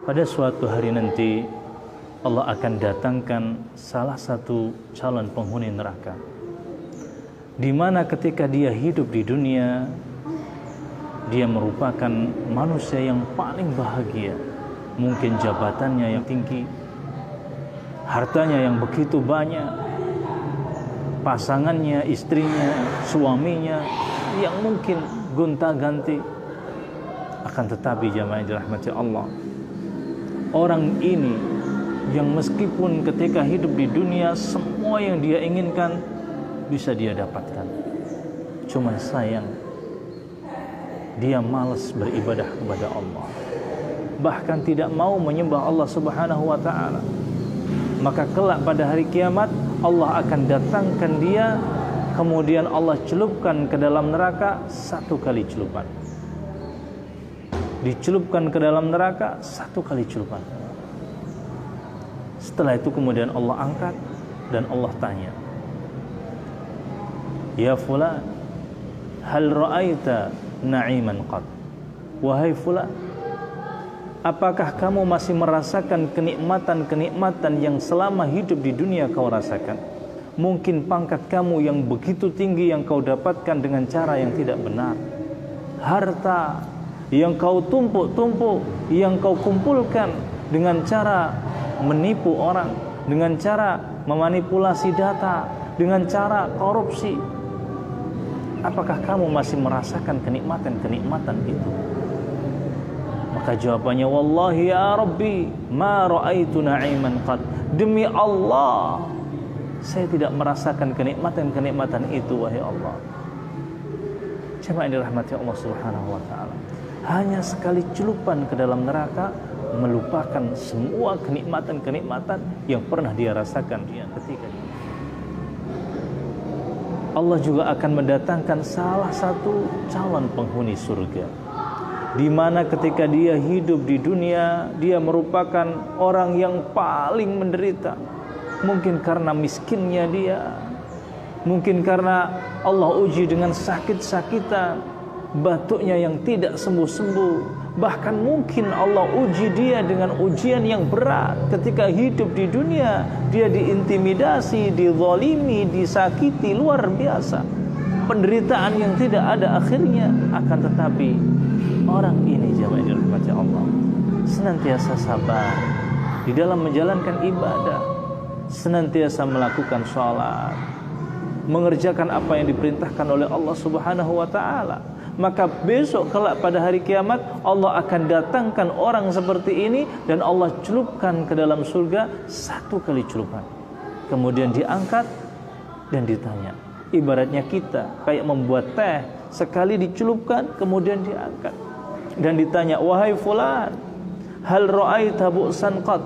Pada suatu hari nanti Allah akan datangkan salah satu calon penghuni neraka, di mana ketika dia hidup di dunia, dia merupakan manusia yang paling bahagia. Mungkin jabatannya yang tinggi, hartanya yang begitu banyak, pasangannya, istrinya, suaminya yang mungkin gonta-ganti. Akan tetapi jamaah dirahmati Allah, orang ini yang meskipun ketika hidup di dunia semua yang dia inginkan bisa dia dapatkan, cuman sayang dia malas beribadah kepada Allah, bahkan tidak mau menyembah Allah Subhanahu wa taala. Maka kelak pada hari kiamat Allah akan datangkan dia, kemudian Allah celupkan ke dalam neraka satu kali celupan. Dicelupkan ke dalam neraka satu kali celupan. Setelah itu kemudian Allah angkat dan Allah tanya, "Ya fulan, hal ra'aita na'iman qad?" Wahai fulan, apakah kamu masih merasakan kenikmatan-kenikmatan yang selama hidup di dunia kau rasakan? Mungkin pangkat kamu yang begitu tinggi yang kau dapatkan dengan cara yang tidak benar. Harta yang kau tumpuk-tumpuk, yang kau kumpulkan dengan cara menipu orang, dengan cara memanipulasi data, dengan cara korupsi. Apakah kamu masih merasakan kenikmatan-kenikmatan itu? Maka jawabannya, wallahi ya Rabbi, ma ra'aitu na'iman qad. Demi Allah, saya tidak merasakan kenikmatan-kenikmatan itu, wahai Allah. Jemaah yang dirahmati Allah Subhanahu wa taala, hanya sekali celupan ke dalam neraka melupakan semua kenikmatan-kenikmatan yang pernah dia rasakan dia ketika itu. Allah juga akan mendatangkan salah satu calon penghuni surga, di mana ketika dia hidup di dunia dia merupakan orang yang paling menderita. Mungkin karena miskinnya dia, mungkin karena Allah uji dengan sakit-sakitan, batuknya yang tidak sembuh-sembuh. Bahkan mungkin Allah uji dia dengan ujian yang berat. Ketika hidup di dunia dia diintimidasi, dizalimi, disakiti luar biasa, penderitaan yang tidak ada akhirnya. Akan tetapi orang ini jemaah dirahmati Allah senantiasa sabar di dalam menjalankan ibadah, senantiasa melakukan sholat, mengerjakan apa yang diperintahkan oleh Allah Subhanahu wa taala. Maka besok kelak pada hari kiamat Allah akan datangkan orang seperti ini dan Allah celupkan ke dalam surga satu kali celupan. Kemudian diangkat dan ditanya. Ibaratnya kita kayak membuat teh, sekali dicelupkan kemudian diangkat dan ditanya, wahai fulan, hal ra'aita bu'san qad?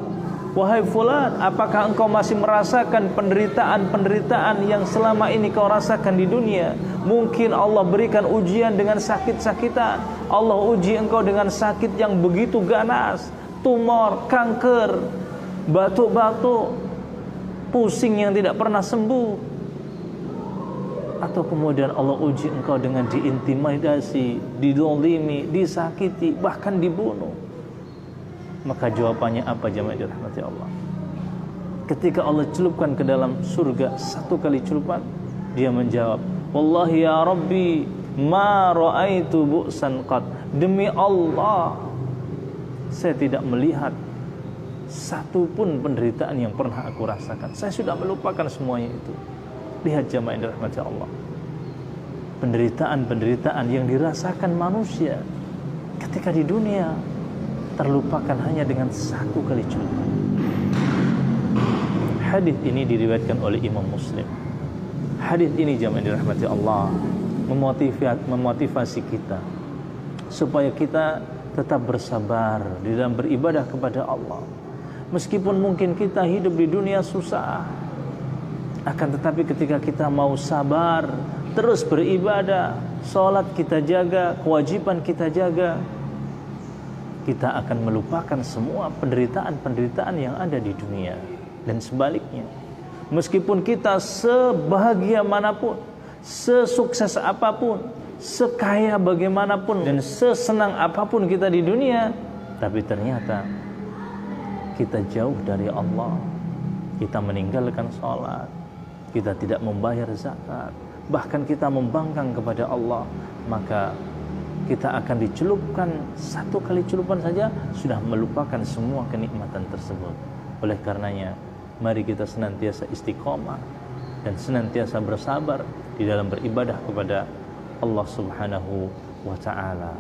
Wahai fulan, apakah engkau masih merasakan penderitaan-penderitaan yang selama ini kau rasakan di dunia? Mungkin Allah berikan ujian dengan sakit-sakitan. Allah uji engkau dengan sakit yang begitu ganas, tumor, kanker, batuk-batuk, pusing yang tidak pernah sembuh. Atau kemudian Allah uji engkau dengan diintimidasi, dizalimi, disakiti, bahkan dibunuh. Maka jawabannya apa jemaah dirahmati Allah? Ketika Allah celupkan ke dalam surga satu kali celupan, dia menjawab, wallahi ya Rabbi, ma ra'aitu bu'san qad. Demi Allah, saya tidak melihat satu pun penderitaan yang pernah aku rasakan. Saya sudah melupakan semuanya itu. Lihat jemaah yang dirahmati Allah, penderitaan-penderitaan yang dirasakan manusia ketika di dunia terlupakan hanya dengan satu kali celupan. Hadis ini diriwayatkan oleh Imam Muslim. Hadis ini jemaah dirahmati Allah memotivasi kita supaya kita tetap bersabar di dalam beribadah kepada Allah. Meskipun mungkin kita hidup di dunia susah, akan tetapi ketika kita mau sabar, terus beribadah, sholat kita jaga, kewajiban kita jaga, kita akan melupakan semua penderitaan-penderitaan yang ada di dunia. Dan sebaliknya, meskipun kita sebahagia manapun, sesukses apapun, sekaya bagaimanapun, dan sesenang apapun kita di dunia, tapi ternyata kita jauh dari Allah, kita meninggalkan sholat, kita tidak membayar zakat, bahkan kita membangkang kepada Allah, maka kita akan dicelupkan, satu kali celupan saja sudah melupakan semua kenikmatan tersebut. Oleh karenanya, mari kita senantiasa istiqomah dan senantiasa bersabar di dalam beribadah kepada Allah Subhanahu wa ta'ala.